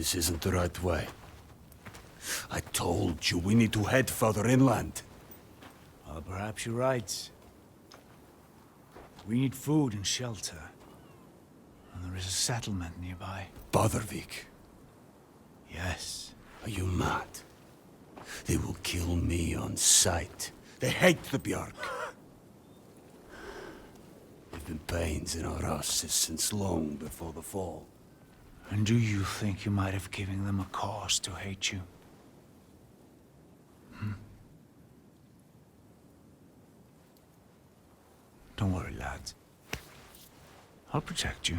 This isn't the right way. I told you we need to head further inland. Well, perhaps you're right. We need food and shelter. And there is a settlement nearby. Bothervik. Yes. Are you mad? They will kill me on sight. They hate the Bjark. There've been pains in our houses since long before the fall. And do you think you might have given them a cause to hate you? Don't worry, lads. I'll protect you.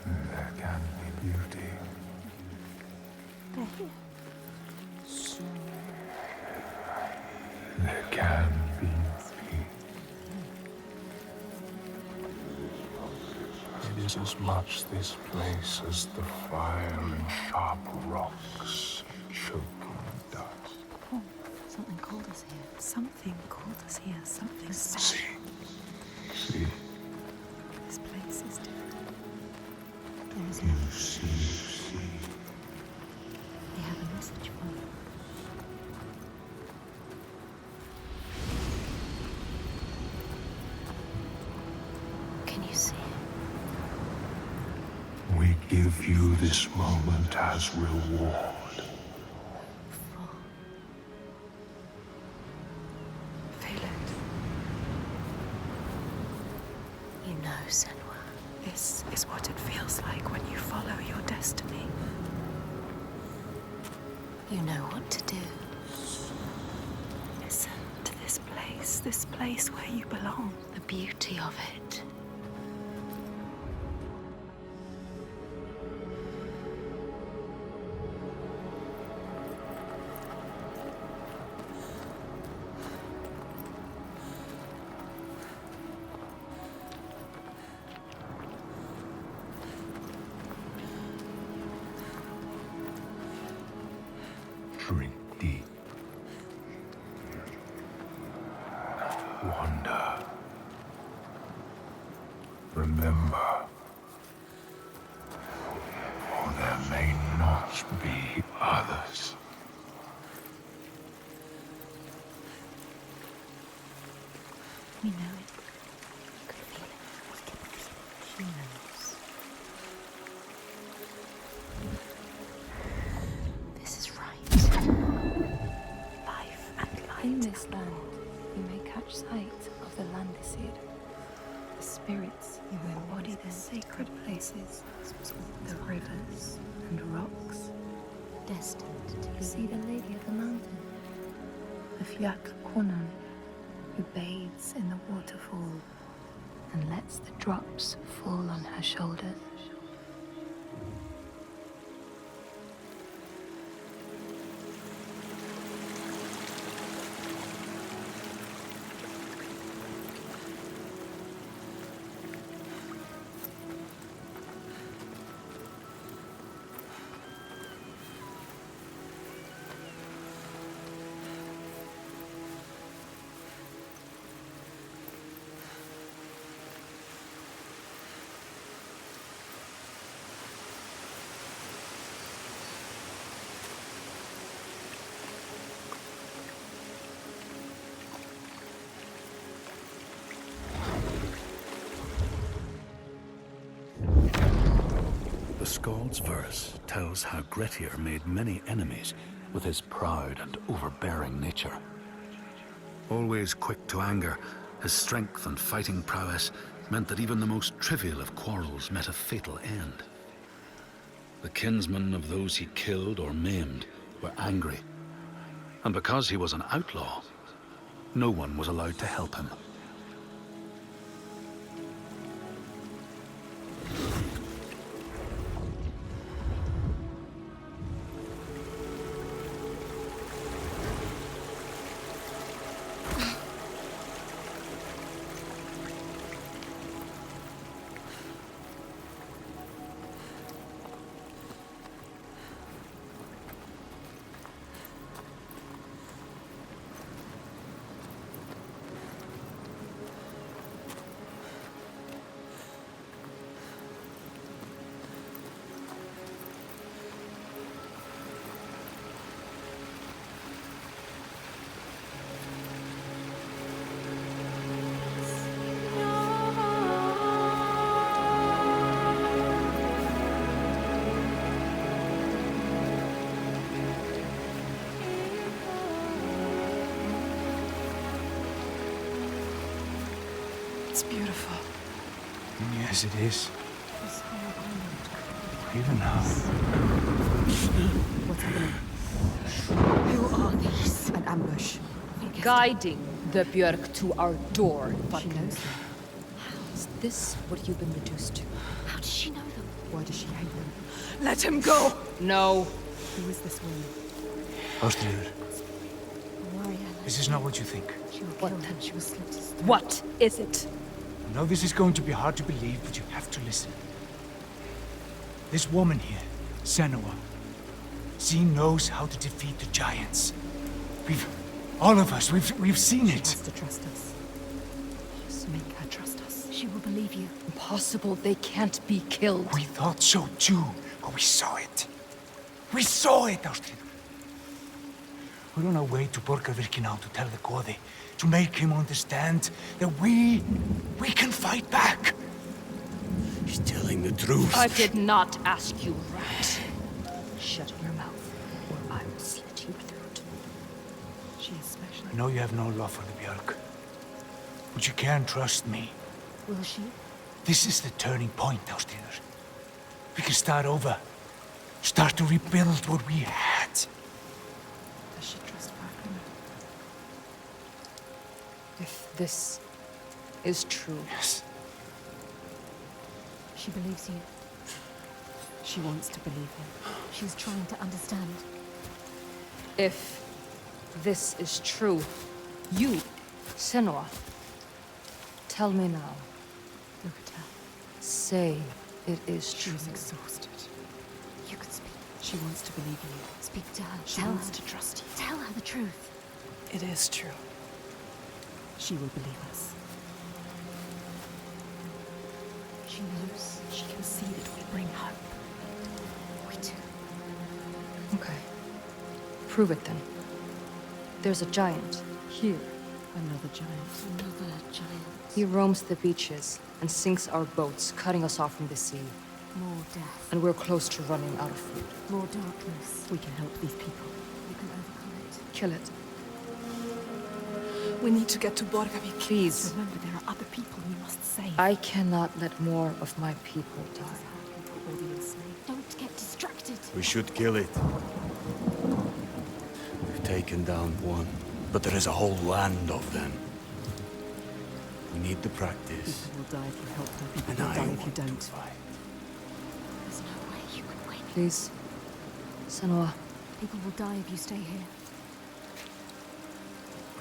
There can be beauty. There can be peace. It is as much this place as the fire and sharp rocks choking dust. Oh, something called us here. Something called us here. Something special. See. This place is different. There is You see. They have a message for you. Can you see it? We give you this moment as reward. Feel it. You know, Senua. This is what it feels like when you follow your destiny. You know what to do. Listen to this place where you belong. The beauty of it. Drink deep. Wander. Remember. Or there may not be others. We know it. You can feel it. We can feel it. She knows. This is right. Life and light. In this land, you may catch sight of the Landesir, the spirits who embody the sacred places, the rivers and rocks. Destined to You see the Lady of the Mountain, the Fjak Konan, who bathes in the waterfall and lets the drops fall on her shoulders. The Skald's verse tells how Grettir made many enemies with his proud and overbearing nature. Always quick to anger, his strength and fighting prowess meant that even the most trivial of quarrels met a fatal end. The kinsmen of those he killed or maimed were angry, and because he was an outlaw, no one was allowed to help him. beautiful. Yes, it is. Even now. What's happening? Who are these? An ambush. Guiding the Björk to our door. She knows them. Is this what you've been reduced to? How does she know them? Why does she hate them? Let him go! No. Who is this woman? Ástríður, A warrior. this is not what you think. She will kill him. She will slit his throat. What is it? I know this is going to be hard to believe, but you have to listen. This woman here, Senua, she knows how to defeat the giants. All of us, we've seen She it. has to trust us. Just make her trust us. She will believe you. Impossible. They can't be killed. We thought so too, but we saw it. We saw it, Ástríður. We're on our way to Borgarvirki now to tell the Goði, to make him understand that we can fight back. He's telling the truth. I did not ask you, rat. Shut your mouth, or I will slit your throat. She is special. I know you have no love for the Björk, but you can trust me. Will she? This is the turning point, Ástríður. We can start over. Start to rebuild what we had. Does she trust Falcon? If this is true, Yes. She believes you. She wants to believe him. She's trying to understand. if this is true, you, Senua, tell me now. Look at her. Say it is She true. is exhausted. You can speak. She wants to believe you. Speak to her. She wants to trust you. Tell her the truth. It is true. She will believe us. She knows. She can see that we bring hope. We do. Okay. Prove it then. There's a giant here. Another giant. Another giant. He roams the beaches and sinks our boats, cutting us off from the sea. More death. And we're close to running out of food. More darkness. We can help these people. We can overcome it. Kill it. We need to get to Borgavik. Please. Remember, there are other people we must save. I cannot let more of my people die. Or the enslaved. Don't get distracted. We should kill it. We've taken down one, but there is a whole land of them. We need the practice. People will die if you help them. People And will I die if you want to don't. fight. There's no way you can win. Please. Senua, People will die if you stay here.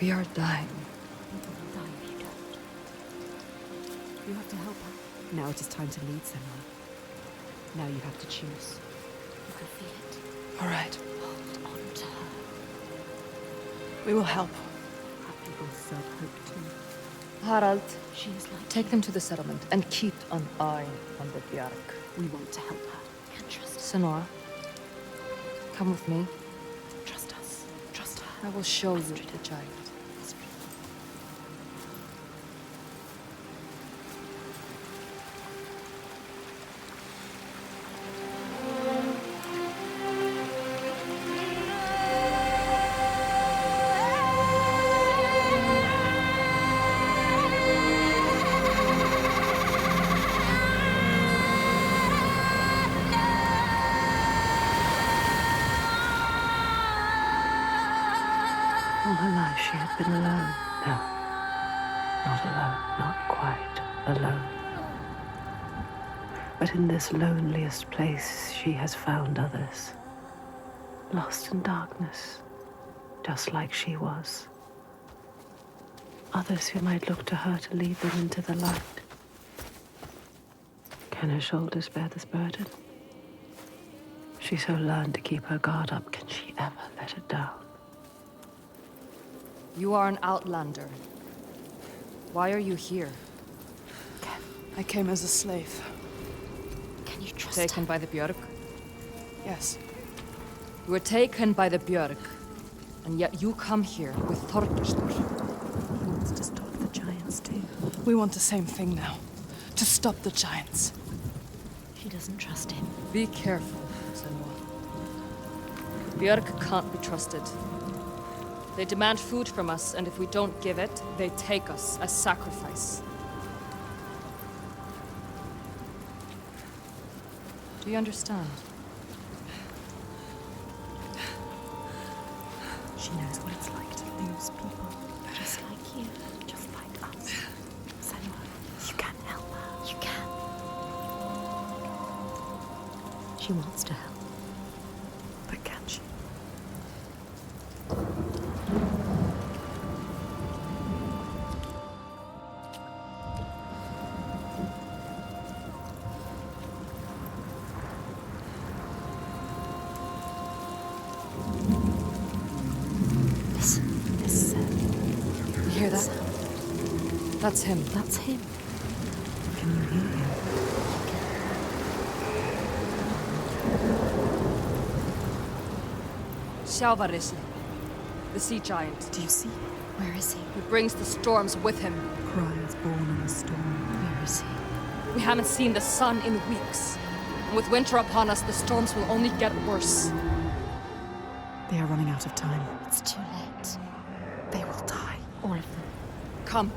we are dying. People will die if you don't. You have to help her. Now it is time to lead Senua. Now you have to choose. You can feel it. All right. Hold on to her. We will help. Her people serve hope too. Harald, She is like take you. them to the settlement and keep an eye on the Bjark. We want to help her. And trust us. Senua, come with me. Trust us. Trust her. I will show you the giant. All her life she had been alone. No, not alone, not quite alone. But in this loneliest place she has found others, lost in darkness, just like she was. Others who might look to her to lead them into the light. Can her shoulders bear this burden? She so learned to keep her guard up, can she ever let it down? You are an outlander. Why are you here? I came as a slave. Can you trust Taken her? by the Björk? Yes. You were taken by the Björk, and yet you come here with Þorgestr. He wants to stop the giants too. We want the same thing now. To stop the giants. She doesn't trust him. Be careful, Senua. Björk can't be trusted. They demand food from us, and if we don't give it, they take us as sacrifice. Do you understand? She knows what it's like to lose people. Just like you, just like us. Senua, you can help her. You can. She wants to help. But can she? Listen. You hear that? That's him. That's him. Can you hear him? Shalvarishni, the sea giant. Do you see? Where is he? He brings the storms with him. Cries born in the storm. Where is he? We haven't seen the sun in weeks. And with winter upon us, the storms will only get worse. They are running out of time. It's too late. They will die. All of them. Come.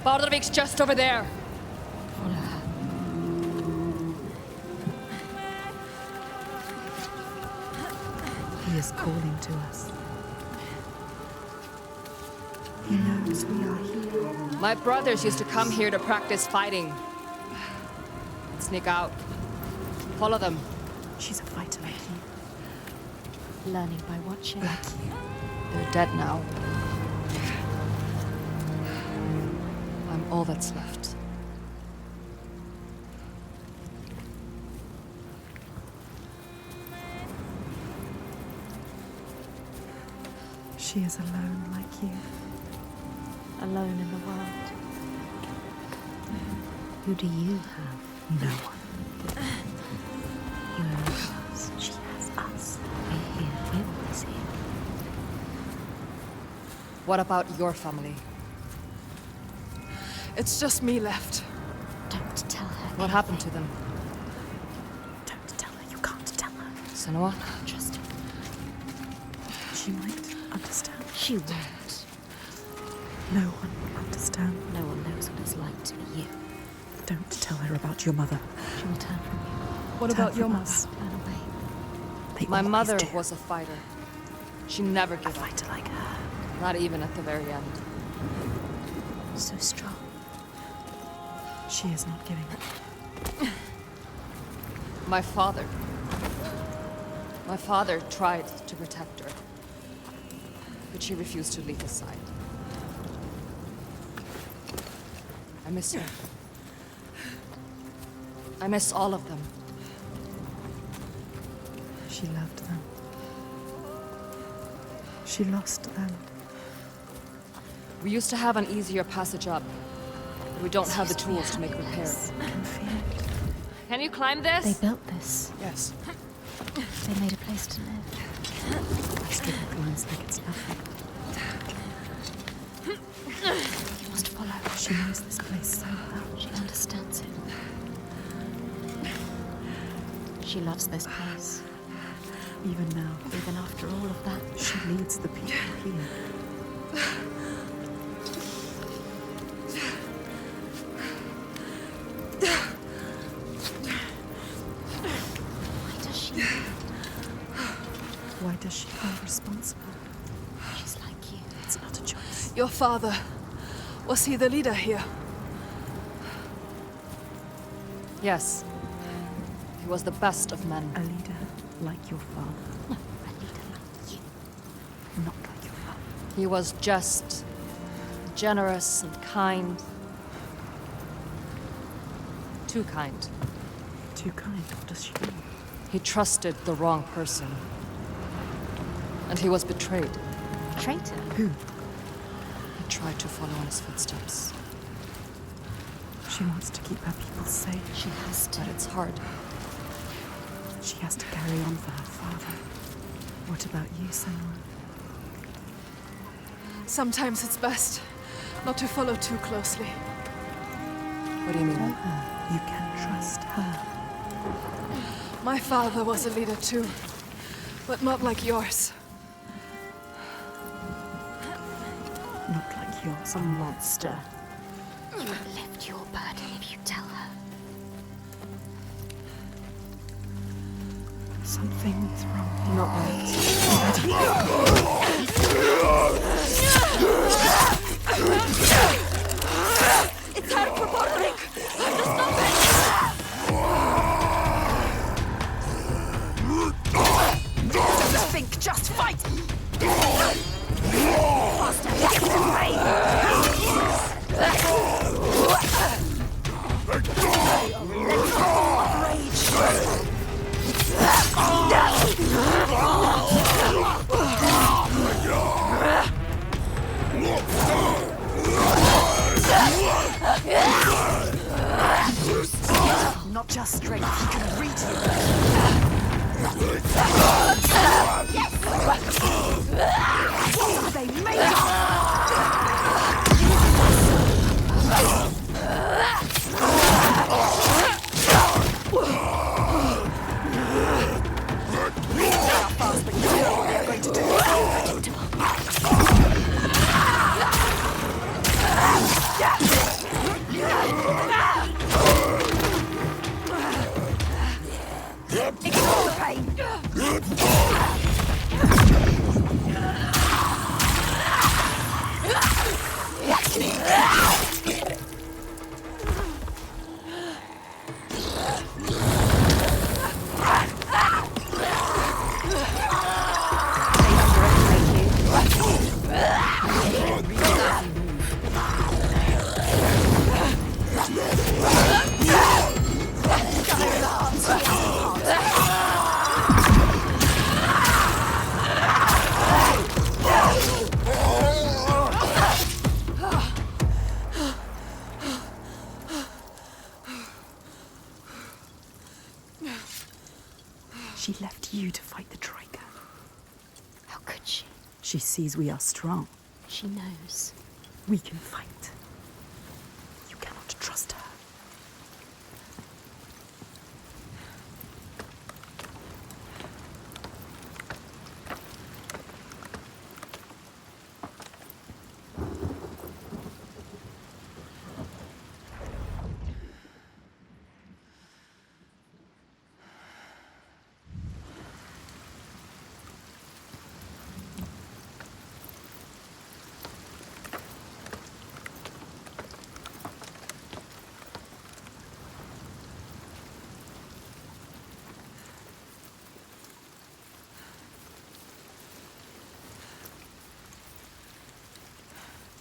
Bardrvik's just over there. Follow her. He is calling to us. He knows we are here. My brothers used to come here to practice fighting. Sneak out. Follow them. She's a fighter like you. Learning by watching. Like you. They're dead now. I'm all that's left. She is alone like you. Alone in the world. Who do you have? No one. You only have us. She has us. We're here. We're always here. What about your family? It's just me left. Don't tell her. What happened to them? Don't tell her. You can't tell her. Senua? Trust her. She might understand. She won't. No one will understand. No one knows what it's like to be you. Don't tell her about your mother. She will turn from you. What Turn about your from mother? us. Run away. They My always mother do. was a fighter. She never A gave up. fighter like her. Not even at the very end. So strong. She is not giving up. My father. My father tried to protect her. But she refused to leave his side. I miss her. I miss all of them. She loved them. She lost them. We used to have an easier passage up. But we don't have the tools to make repairs. I can feel it. Can you climb this? They built this. Yes. They made a place to live. I stood at glance like it's nothing. You must follow. She knows this place so well. She understands it. She loves this place. Even now, Even after all of that. she leads the people here. Why does she? Why does she feel responsible? She's like you. It's not a choice. Your father. Was he the leader here? Yes. He was the best of men. A leader like your father. No, a leader like you. Not like your father. He was just, generous and kind. Too kind. Too kind. What does she mean? He trusted the wrong person. And he was betrayed. Traitor. Who? He tried to follow in his footsteps. She wants to keep her people safe. She has to. But it's hard. She has to carry on for her father. What about you, Senua? Sometimes it's best not to follow too closely. What do you mean? You can trust her. My father was a leader too, but not like yours. Not like yours. A monster. You will lift your burden if you tell her. Something's wrong. Not right. It's hyperbolic! Just think, just fight! Faster, get away! Not just strength, he can reach you. What are they made of? How fast, but you know what they're going to do. Ignore the pain. She left you to fight the Troika. How could she? She sees we are strong. She knows. We can fight. You cannot trust her.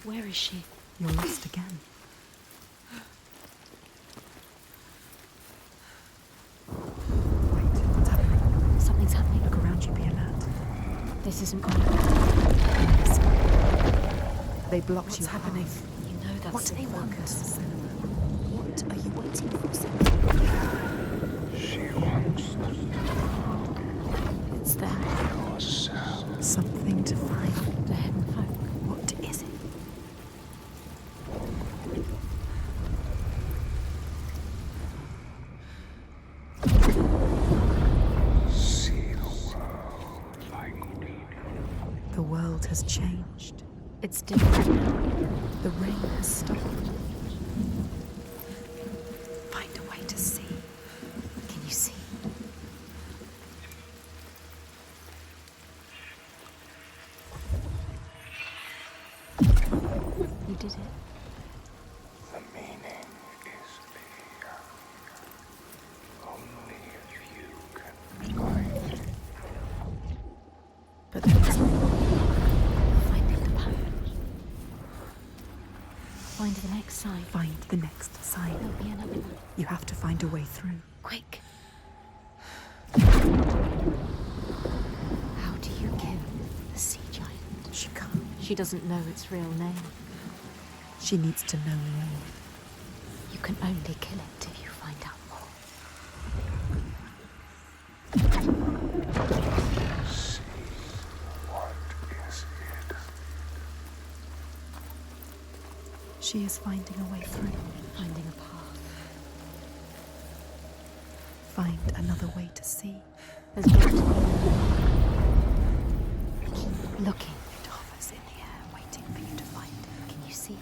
Where is she? You're lost again. Wait, what's happening? Something's happening. Look around you, be alert. This isn't right. They blocked What's you happening? half. You know that's What do they want? focus. What are you waiting for? She wants to It's them. yourself. Something to find. The hidden folk. What is it? See the world like we do. The world has changed. It's different now. The rain has stopped. Find a way to see. Can you see? You did it. The meaning is clear. Only if you can find it. But there is Finding the path. Find the next sign. find the next sign. There'll be another one. You have to find a way through. Quick. How do you kill the sea giant? She can't. She doesn't know its real name. She needs to know more. You can only kill it if you find out more. See what is hidden. She is finding a way through. Finding a path. Find another way to see. There's got to be another. Keep looking. It hovers in the air, waiting for you to find it. Can you see it?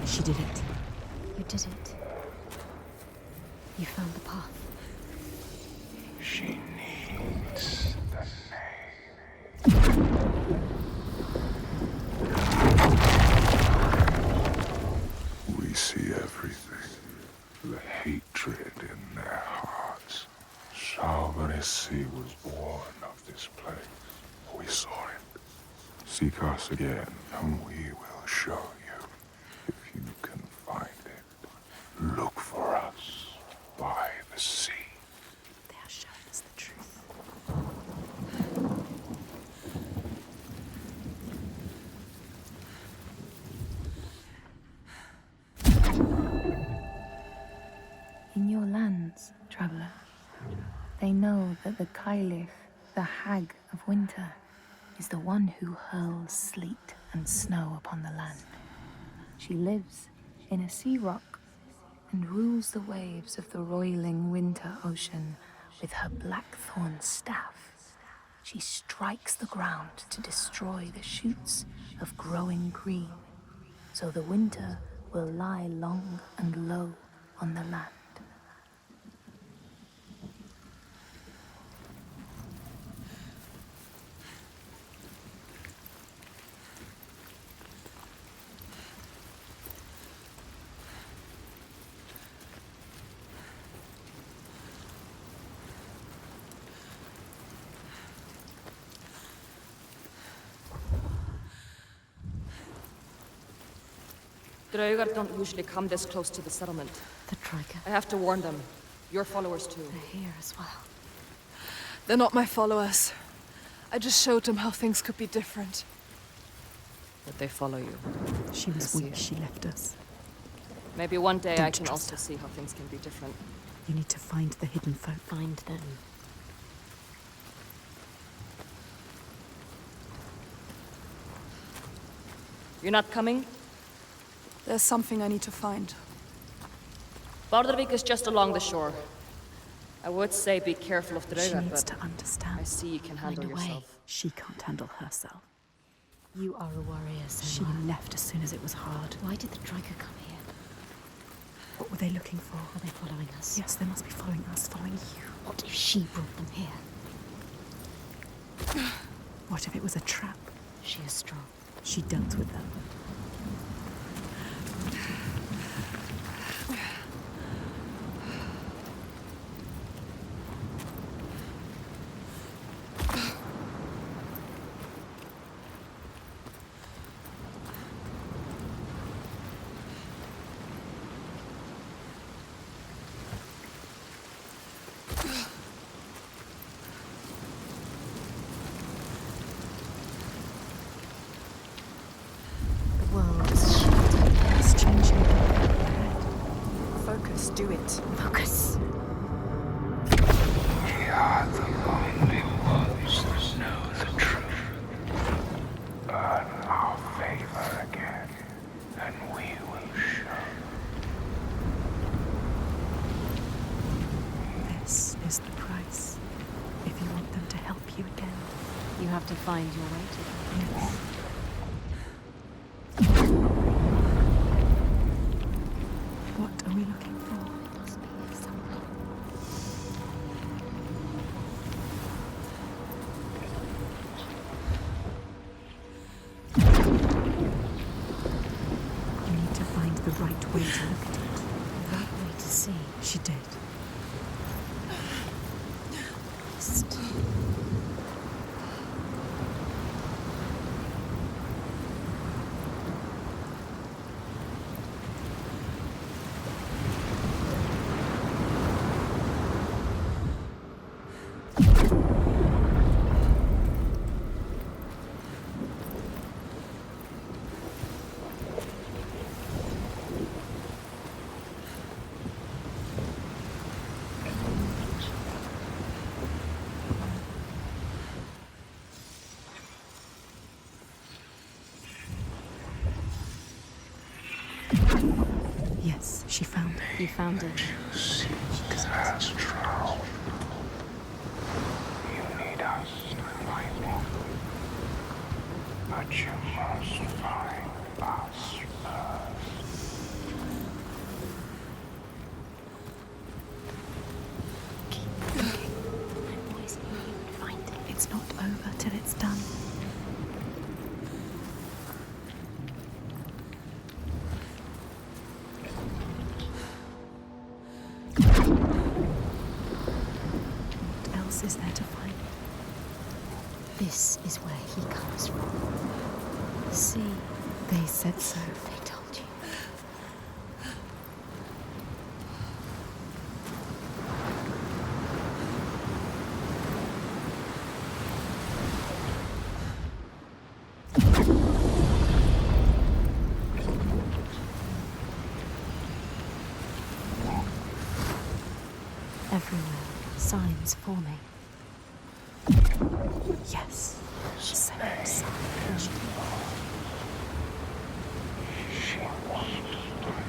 She did it. You did it. You found the path. She needs the name. We see everything. The hatred in their hearts. Saga was born of this place. We saw it. Seek us again, and we will show you. If you can find it, look for us by the sea. They are showing us the truth. In your lands, traveler, they know that the Kylith, the Hag of Winter, is the one who hurls sleet and snow upon the land. She lives in a sea rock and rules the waves of the roiling winter ocean with her blackthorn staff. She strikes the ground to destroy the shoots of growing green, so the winter will lie long and low on the land. Draugar don't usually come this close to the settlement. The Trigger. I have to warn them. Your followers too. They're here as well. They're not my followers. I just showed them how things could be different. But they follow you. She was weak. She left us. Maybe one day Don't I can trust also her. see how things can be different. You need to find the hidden folk. Find them. You're not coming? There's something I need to find. Bardavik is just along the shore. I would say be careful of She Draugar, needs but to understand. I see you can handle Find a way. yourself. She can't handle herself. You are a warrior, She Senua. left as soon as it was hard. Why did the Dragon come here? What were they looking for? Are they following us? Yes, they must be following us, following you. What if she brought them here? What if it was a trap? She is strong. She dealt with them. The world is shifting. It's changing. Focus, do it. Focus. We are the only ones that know the truth. Earn our favor again, and we will show. This is the price. If you want them to help you again. You have to find your way to them. Yes. What are we looking for? It must be somewhere. You need to find the right way to look at it. The right way to see. She did. East. Yes, she found it. You found it. Seek has drowned. You need us to find it. But you must find us first. else is there to find? This is where he comes from. See, They said so. they told you. Everywhere, signs forming. Yes, same sign. She wants to die.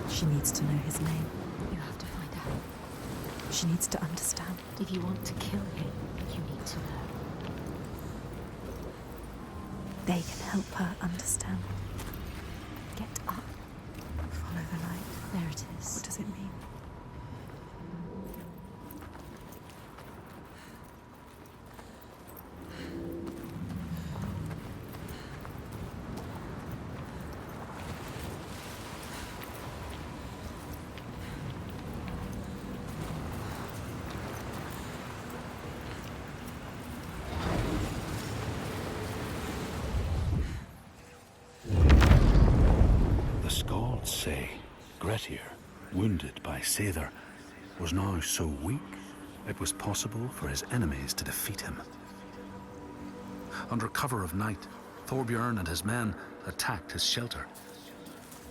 She needs to know his name. You have to find out. She needs to understand. If you want to kill him, you need to know. They can help her understand. Get up. Follow the light. There it is. What does it mean? The Skalds say Grettir, wounded by Seidr, was now so weak it was possible for his enemies to defeat him. Under cover of night, Thorbjorn and his men attacked his shelter.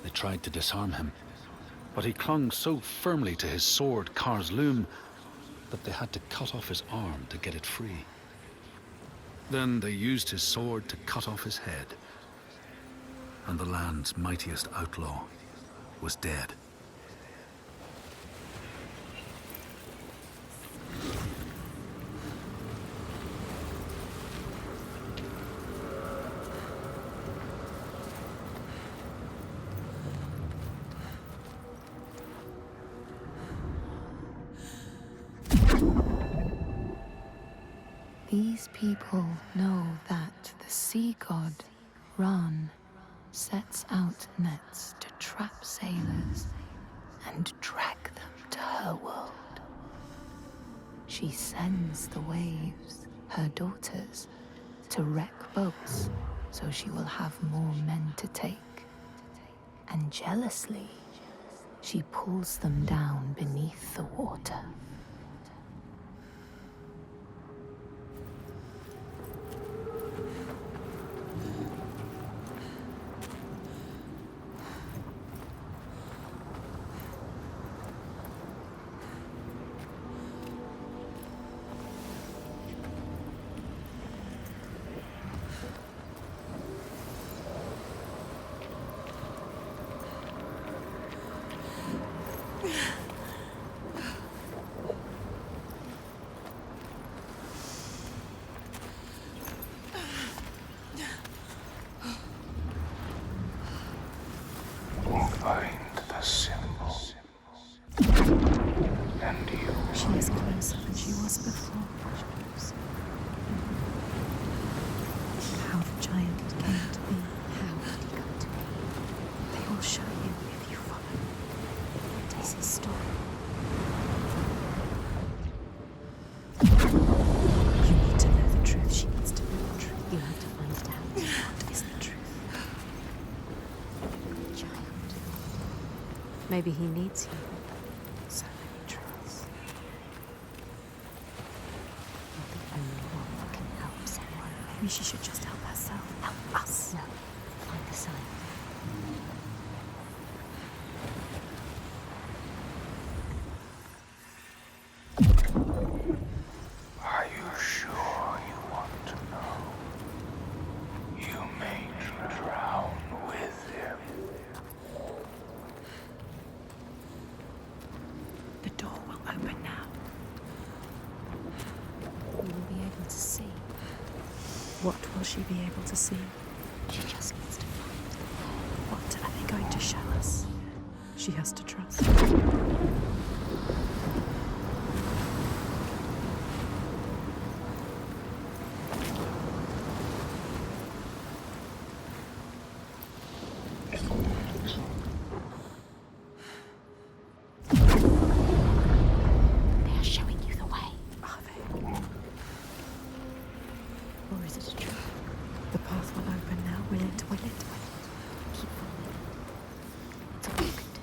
They tried to disarm him, but he clung so firmly to his sword, Kar's Loom, that they had to cut off his arm to get it free. Then they used his sword to cut off his head, and the land's mightiest outlaw was dead. These people know that the sea god, Ran, sets out nets to trap sailors and drag them to her world. She sends the waves, her daughters, to wreck boats so she will have more men to take. And jealously, she pulls them down beneath the water. Find the symbol. And you. She is closer than she was before. How the giant came to be. How did he come to be? They will show you if you follow. What is his story? You need to know the truth. She needs to know the truth. You have to find it out. What is the truth? Child. Maybe he needs you. So many truths. You're the only one that can help someone. Maybe she should just help herself. Help us. No. Find the sign. Are you sure you want to know? You may drown with him. The door will open now. You will be able to see. What will she be able to see? She just needs to find the way. What are they going to show us? She has to trust. Or is it a trap? The path will open now. Will it? Will it? Keep following. It's all you can do.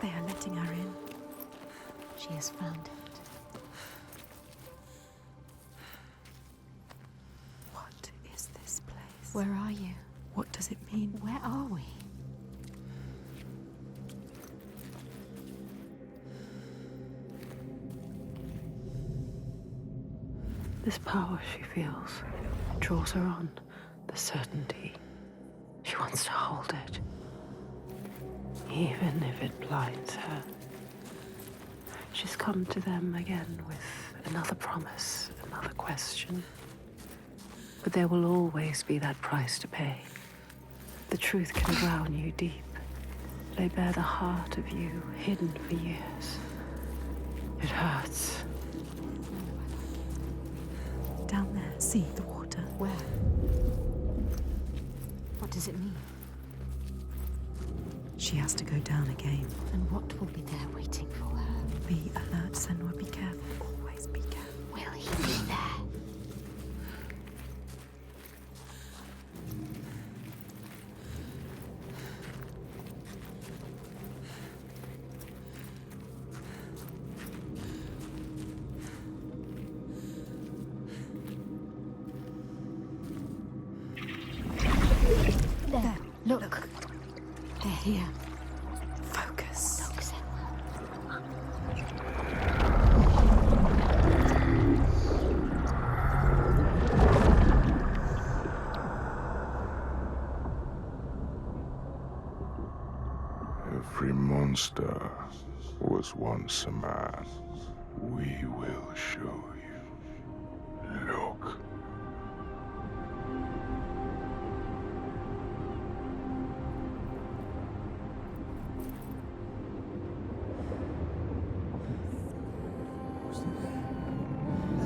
They are letting her in. She has found it. What is this place? Where are you? What does it mean? Where are we? This power she feels draws her on, the certainty. She wants to hold it, even if it blinds her. She's come to them again with another promise, another question. But there will always be that price to pay. The truth can drown you deep, lay bare the heart of you, hidden for years. It hurts. Down there, see the water. Where? What does it mean? She has to go down again. And what will be there waiting for her? Be alert, Senua. Be careful. Always be careful. Will he be there? There. Look. They're here. Focus. Every monster was once a man. We will show you. Look.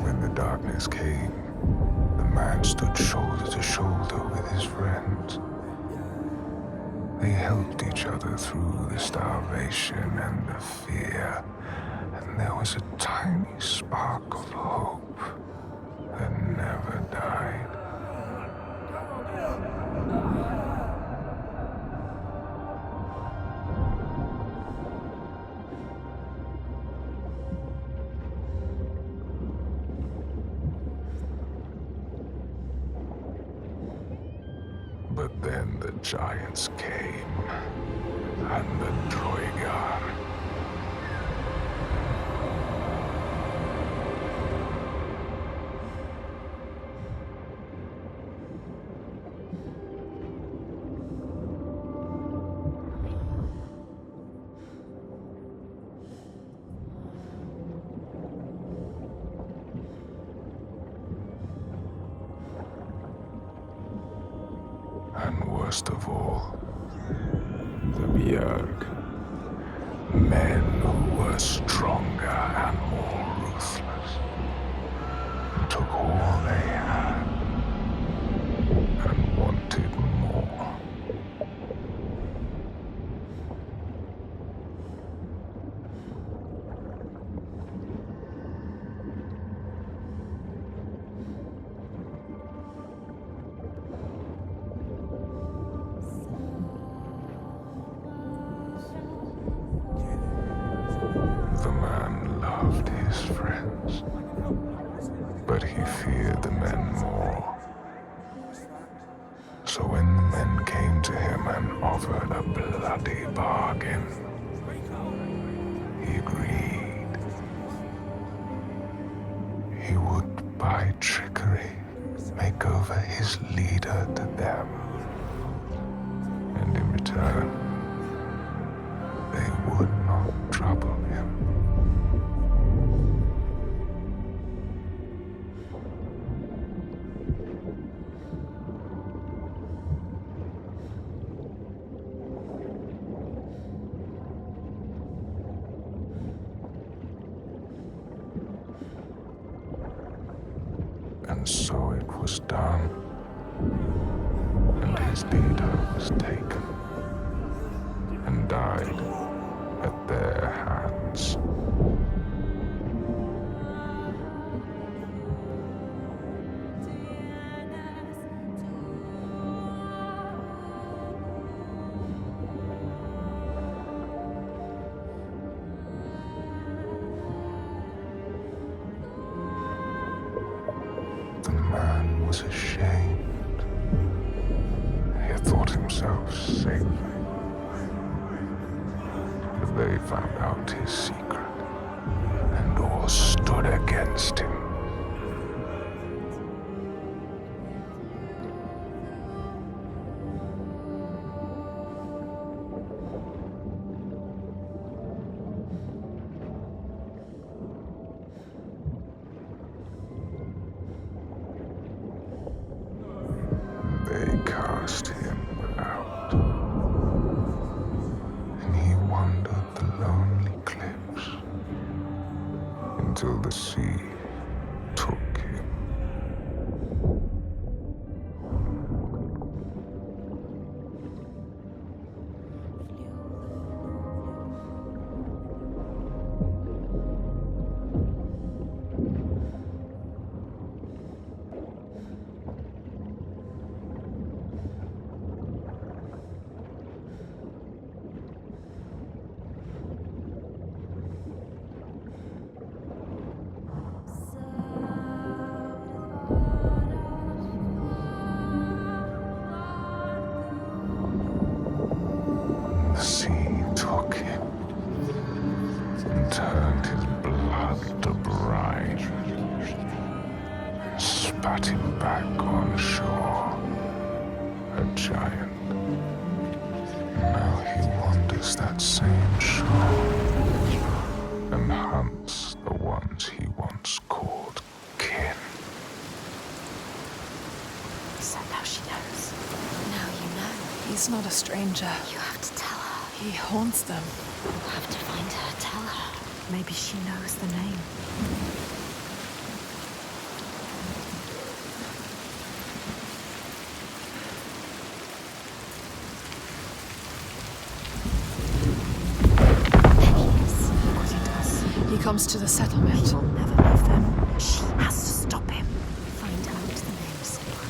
When the darkness came, the man stood shoulder to shoulder with his friends. They helped each other through the starvation and the fear, and there was a tiny spark of hope that never died. But then the giants came, and the Troiga. And worst of all, the Bjerg. Men who were stronger and more ruthless. Took all they had and wanted more. The man loved his friends, but he feared the men more. So when the men came to him and offered a bloody bargain, he agreed. He would by trickery, make over his leader to them. And in return, they would not trouble him. And so it was done, and his leader was taken and died at their hands. The man was ashamed. He had thought himself safe. But they found out his secret, and all stood against him. They cast him out, and he wandered the lonely cliffs until the sea took him. The sea took him and turned his blood to brine, and spat him back on shore, a giant. Now he wanders that same shore and hunts the ones he once called kin. So now she knows. Now you know. He's not a stranger. You have to tell her. He haunts them. We'll have to find her. Tell her. Maybe she knows the name. There he is. What he does. He comes to the settlement. He'll never move them. She has to stop him. Find out the name, Senua.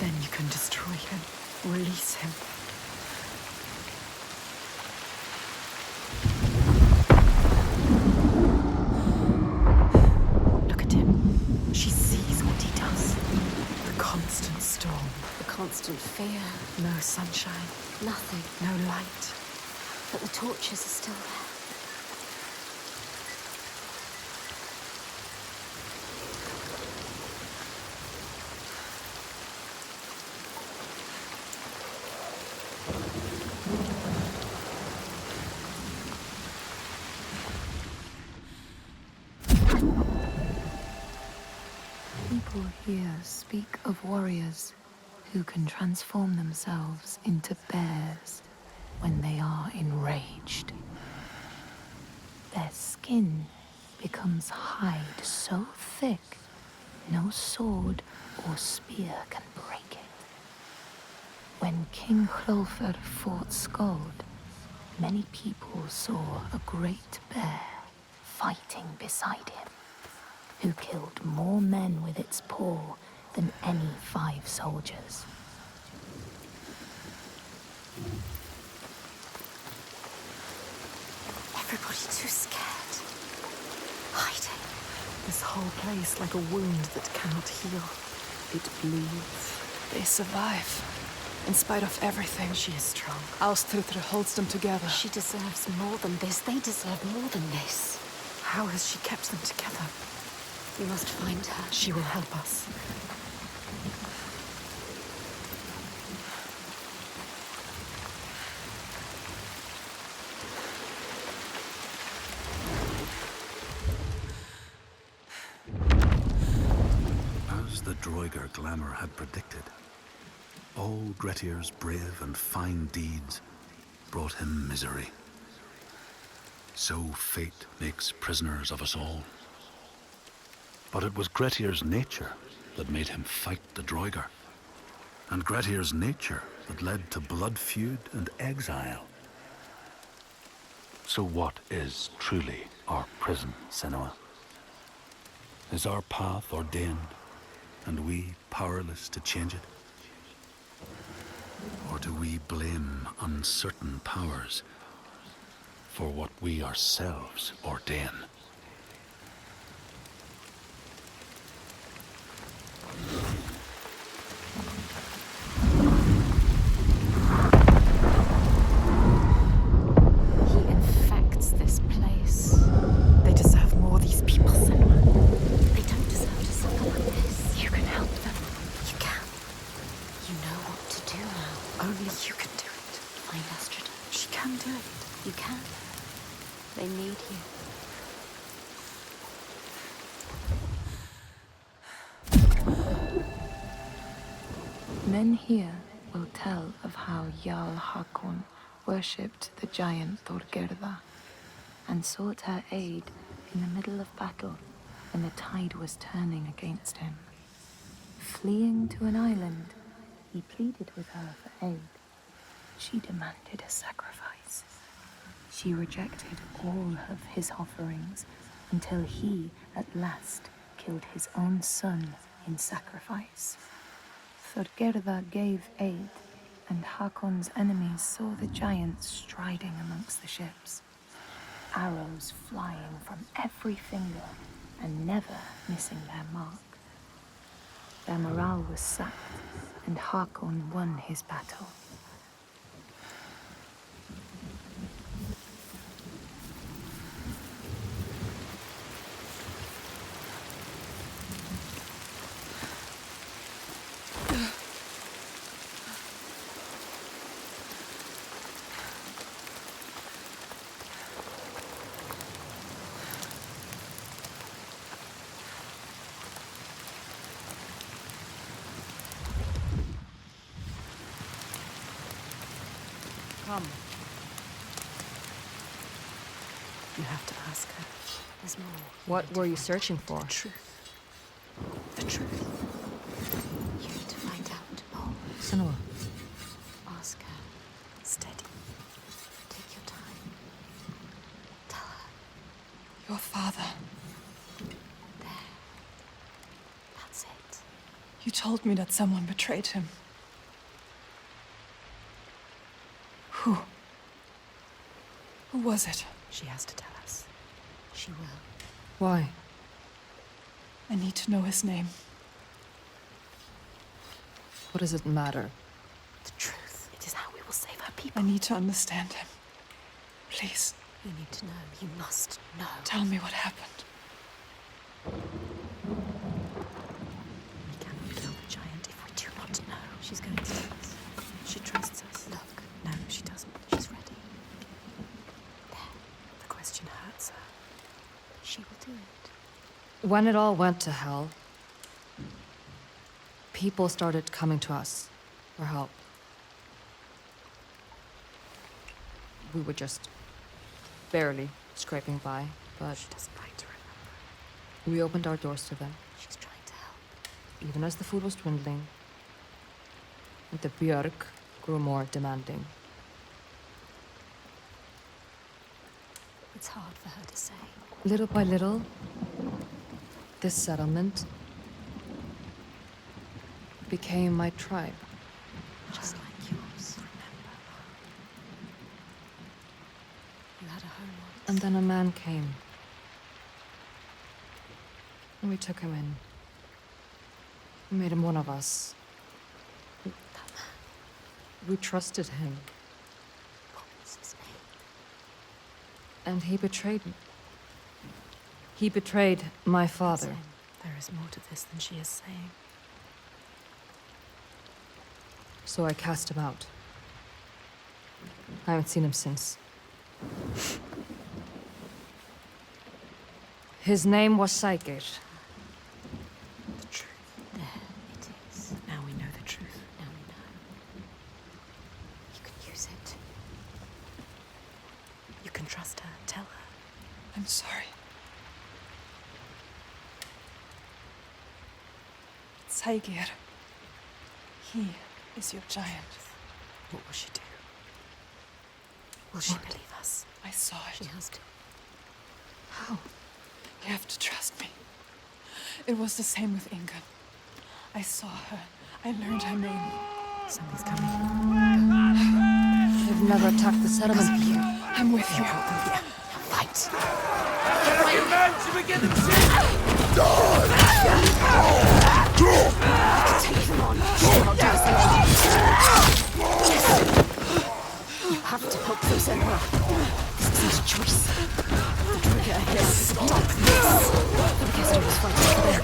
Then you can destroy him. Release him. Look at him. She sees what he does. The constant storm. The constant fear. No sunshine. Nothing. No light. But the torches are still there. People here speak of warriors who can transform themselves into bears when they are enraged. Their skin becomes hide so thick no sword or spear can break it. When King Hrolfr fought Skald, many people saw a great bear fighting beside him, who killed more men with its paw than any 5 soldiers. Everybody too scared. Hiding. This whole place like a wound that cannot heal. It bleeds. They survive. In spite of everything. She is strong. Ástríðr holds them together. She deserves more than this. They deserve more than this. How has she kept them together? We must find her. She will help us. As the Droiger glamour had predicted, all Grettir's brave and fine deeds brought him misery. So fate makes prisoners of us all. But it was Grettir's nature that made him fight the Droiger, and Grettir's nature that led to blood feud and exile. So what is truly our prison, Senua? Is our path ordained, and we powerless to change it? Or do we blame uncertain powers for what we ourselves ordain? He infects this place. They deserve more, these people, Senua. They don't deserve to suffer like this. You can help them. You can. You know what to do now. Only you can do it. Find Astrid. She can do it. You can. They need you. Men here will tell of how Jarl Hakon worshipped the giant Thorgerða and sought her aid in the middle of battle when the tide was turning against him. Fleeing to an island, he pleaded with her for aid. She demanded a sacrifice. She rejected all of his offerings until he, at last, killed his own son in sacrifice. Thorgerða gave aid, and Hakon's enemies saw the giants striding amongst the ships, arrows flying from every finger and never missing their mark. Their morale was sapped, and Hakon won his battle. Come. You have to ask her. There's more. What were you searching for? The truth. The truth. You need to find out more. Senua. Ask her. Steady. Take your time. Tell her. Your father. There. That's it. You told me that someone betrayed him. Who? Who was it? She has to tell us. She will. Why? I need to know his name. What does it matter? The truth. It is how we will save our people. I need to understand him. Please, You need to know. You must know. tell me what happened. We cannot kill the giant if we do not know. She's going to tell us. She trusts us. Look. No, she doesn't. She's ready. There. The question hurts her. She will do it. When it all went to hell, people started coming to us for help. We were just barely scraping by, but She doesn't like to remember. we opened our doors to them, She's trying to help. even as the food was dwindling, and the Björk grew more demanding. It's hard for her to say. Little by little, this settlement became my tribe. Just like yours, remember? You had a home once. And then a man came. And we took him in. We made him one of us. That man, We trusted him. what was his name? And he betrayed me. He betrayed my father. Him. There is more to this than she is saying. So I cast him out. I haven't seen him since. His name was Saga. The truth. There it is. Now we know the truth. Now we know. You can use it. You can trust her. Tell her. I'm sorry. Saigir. He is your giant. What will she do? Will she believe us? I saw it. She has to. How? You have to trust me. It was the same with Inga. I saw her. I learned her name. Something's coming. They've never attacked the settlement. I'm with you. Fight! Take them on. She'll do us alone. You have to help them, Senua. This isn't a choice. The trigger here. Stop this. The Orchestra is fighting for them.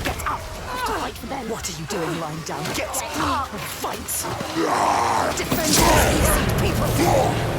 Get up. You have to fight for them. What are you doing lying down? Get up and fight. Defend these people.